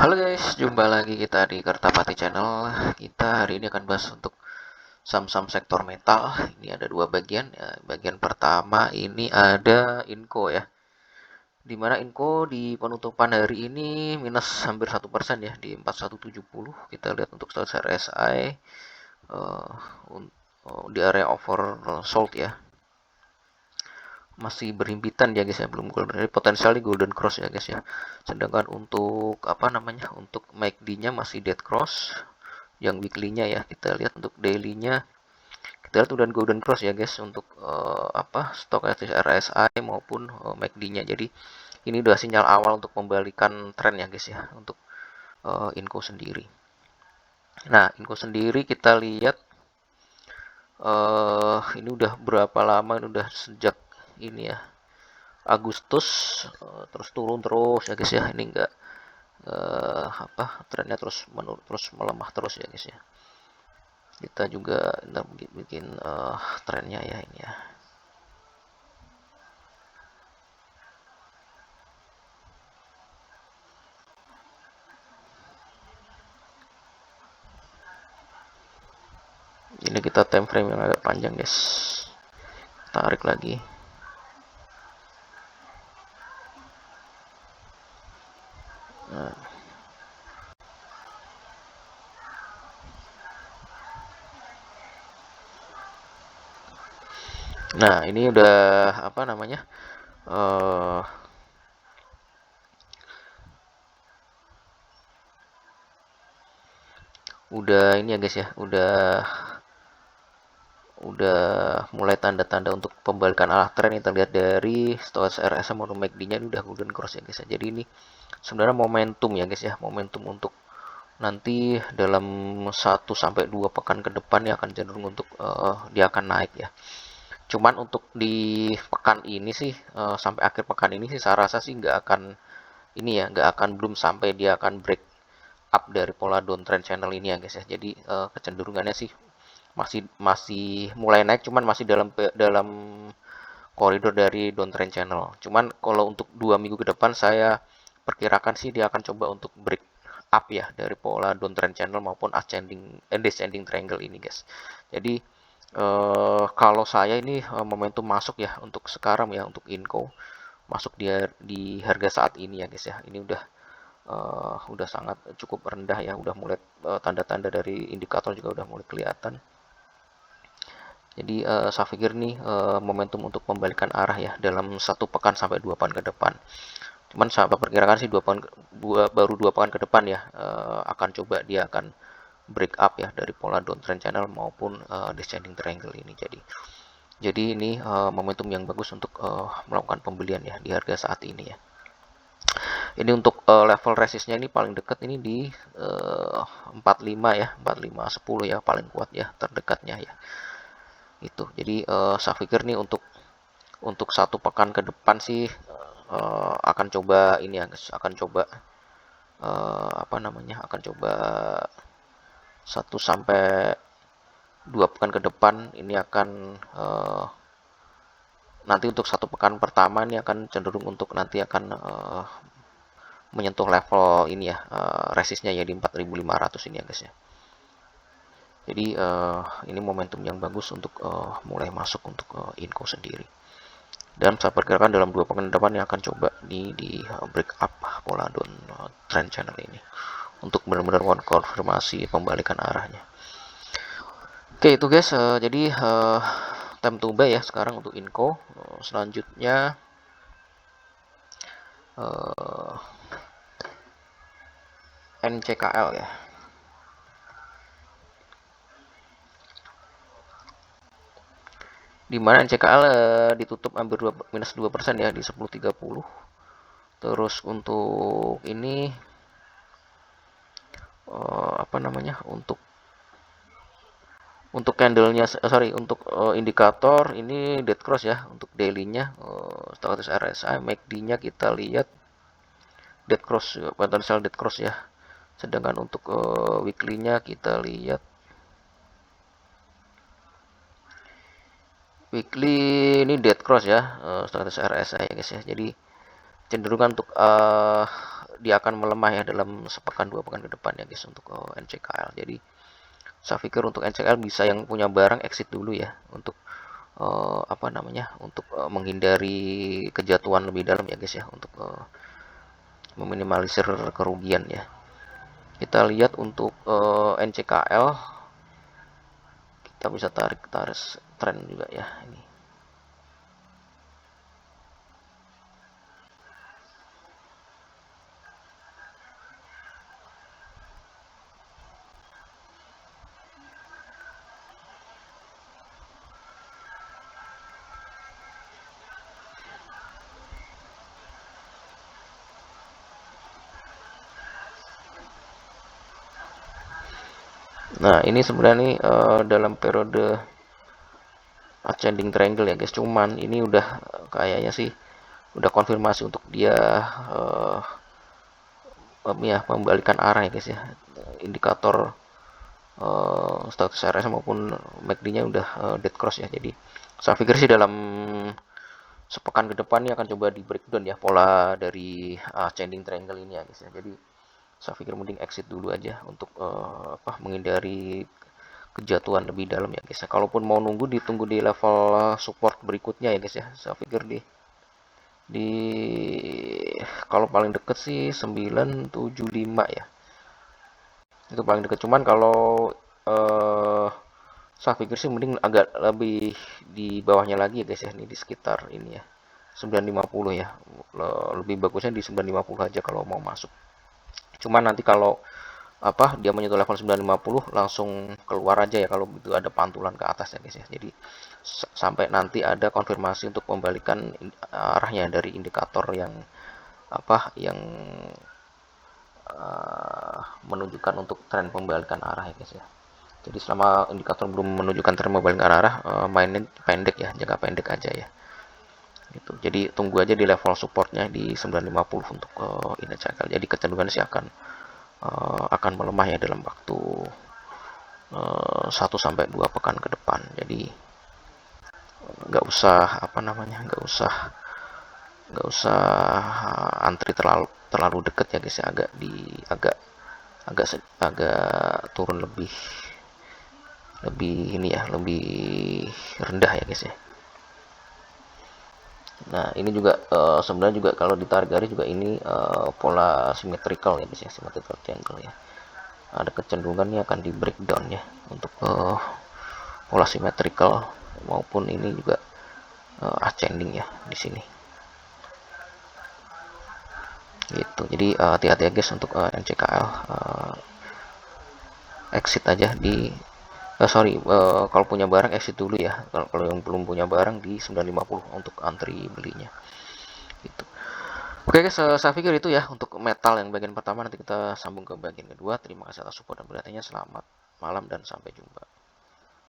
Halo guys, jumpa lagi kita di Kertapati Channel. Kita hari ini akan bahas untuk saham-saham sektor metal. Ini ada dua bagian. Ya, bagian pertama ini ada Inco ya. Dimana Inco di penutupan hari ini minus hampir 1% ya di 4170. Kita lihat untuk standar RSI di area oversold ya. Masih berhimpitan ya guys ya, belum golden, jadi potensialnya golden cross ya guys ya. Sedangkan untuk untuk MACD-nya masih dead cross. Yang weekly-nya ya, kita lihat untuk daily-nya, kita lihat udah golden cross ya guys untuk stochastic RSI maupun MACD-nya. Jadi ini udah sinyal awal untuk membalikan tren ya guys ya untuk Inco sendiri. Nah, Inco sendiri kita lihat ini udah berapa lama, ini udah sejak ini ya Agustus terus turun terus ya guys ya. Ini enggak trennya terus menurun, terus melemah terus ya guys ya. Kita juga bikin trennya ya ini ya. Ini kita time frame yang agak panjang guys. Tarik lagi. Nah, ini udah udah ini ya guys ya, udah mulai tanda-tanda untuk pembalikan arah tren. Kita lihat dari stochastic RSI maupun MACD-nya ini udah golden cross ya guys ya. Jadi ini sebenarnya momentum ya guys ya, momentum untuk nanti dalam 1 sampai 2 pekan ke depan ya akan cenderung untuk dia akan naik ya. Cuman untuk di pekan ini sih sampai akhir pekan ini sih saya rasa sih nggak akan belum sampai dia akan break up dari pola downtrend channel ini ya guys ya. Jadi kecenderungannya sih masih masih mulai naik, cuman masih dalam koridor dari downtrend channel. Cuman kalau untuk 2 minggu ke depan saya perkirakan sih dia akan coba untuk break up ya dari pola downtrend channel maupun descending triangle ini guys. Jadi kalau saya ini momentum masuk ya untuk sekarang ya untuk Inco, masuk dia di harga saat ini ya guys ya. Ini udah sangat cukup rendah ya, udah mulai tanda-tanda dari indikator juga udah mulai kelihatan. Jadi saya pikir nih momentum untuk membalikan arah ya dalam 1 pekan sampai 2 pekan ke depan. Cuman saya perkirakan sih baru 2 pekan ke depan ya akan coba dia akan break up ya dari pola downtrend channel maupun descending triangle ini. Jadi ini momentum yang bagus untuk melakukan pembelian ya di harga saat ini ya. Ini untuk level resistnya ini paling dekat ini di 45 ya, 4510 ya paling kuat ya, terdekatnya ya. Itu. Jadi saya pikir nih untuk 1 pekan ke depan sih akan coba ini ya guys, akan coba akan coba 1 sampai 2 pekan ke depan ini akan nanti untuk 1 pekan pertama ini akan cenderung untuk nanti akan menyentuh level ini ya resistnya ya di 4500 ini ya guys ya. Jadi ini momentum yang bagus untuk mulai masuk untuk Inco sendiri. Dan saya perkirakan dalam 2 pekan depan yang akan coba di break up pola down trend channel ini untuk benar-benar konfirmasi pembalikan arahnya. Oke itu guys, jadi time to buy ya sekarang untuk Inco. Selanjutnya NCKL ya. Di mana NCKL ditutup hampir minus 2% ya di 10.30. Terus untuk ini untuk candlenya untuk indikator ini dead cross ya untuk daily-nya. Status RSI MACD-nya kita lihat dead cross, potensial dead cross ya. Sedangkan untuk weekly-nya kita lihat weekly ini dead cross ya, status RSI ya guys ya. Jadi cenderungan untuk dia akan melemah ya dalam sepekan 2 pekan ke depan ya guys untuk NCKL. Jadi saya pikir untuk NCKL bisa yang punya barang exit dulu ya untuk apa namanya, untuk menghindari kejatuhan lebih dalam ya guys ya, untuk meminimalisir kerugian ya. Kita lihat untuk NCKL, kita bisa tarik tren juga ya ini. Nah, ini sebenarnya nih dalam periode ascending triangle ya guys. Cuman ini udah kayaknya sih udah konfirmasi untuk dia uh, ya membalikan arah ya guys ya. Indikator status RS maupun MACD-nya udah dead cross ya. Jadi saya pikir sih dalam sepekan ke depan ini akan coba di breakdown ya pola dari ascending triangle ini ya guys ya. Jadi saya pikir mending exit dulu aja untuk menghindari kejatuhan lebih dalam ya guys ya. Kalaupun mau nunggu, ditunggu di level support berikutnya ya guys ya. Saya pikir di kalau paling deket sih 975 ya, itu paling deket. Cuman kalau saya pikir sih mending agak lebih di bawahnya lagi ya guys ya, ini di sekitar ini ya 950 ya. Lebih bagusnya di 950 aja kalau mau masuk. Cuman nanti kalau dia menyentuh level 950 langsung keluar aja ya kalau begitu ada pantulan ke atas ya guys ya. Jadi sampai nanti ada konfirmasi untuk membalikan arahnya dari indikator yang yang menunjukkan untuk tren pembalikan arah ya guys ya. Jadi selama indikator belum menunjukkan tren pembalikan arah, mainin pendek ya, jangka pendek aja ya. Gitu. Jadi tunggu aja di level supportnya di 950 untuk ini cycle. Jadi kecenderungan sih akan melemah ya dalam waktu 1 sampai 2 pekan ke depan. Jadi nggak usah nggak usah antri terlalu deket ya guys ya, agak agak agak turun lebih lebih ini ya, lebih rendah ya guys ya. Nah ini juga sebenarnya juga kalau ditarik garis juga ini pola symmetrical ya guys ya, symmetrical triangle ya. Ada kecenderungan ini akan di breakdown ya untuk pola symmetrical maupun ini juga ascending ya di sini. Gitu. Jadi hati-hati ya guys untuk NCKL, exit aja di kalau punya barang exit dulu ya. Kalau yang belum punya barang di 950 untuk antri belinya. Gitu. Oke guys, saya pikir itu ya untuk metal yang bagian pertama. Nanti kita sambung ke bagian kedua. Terima kasih atas support dan perhatiannya. Selamat malam dan sampai jumpa.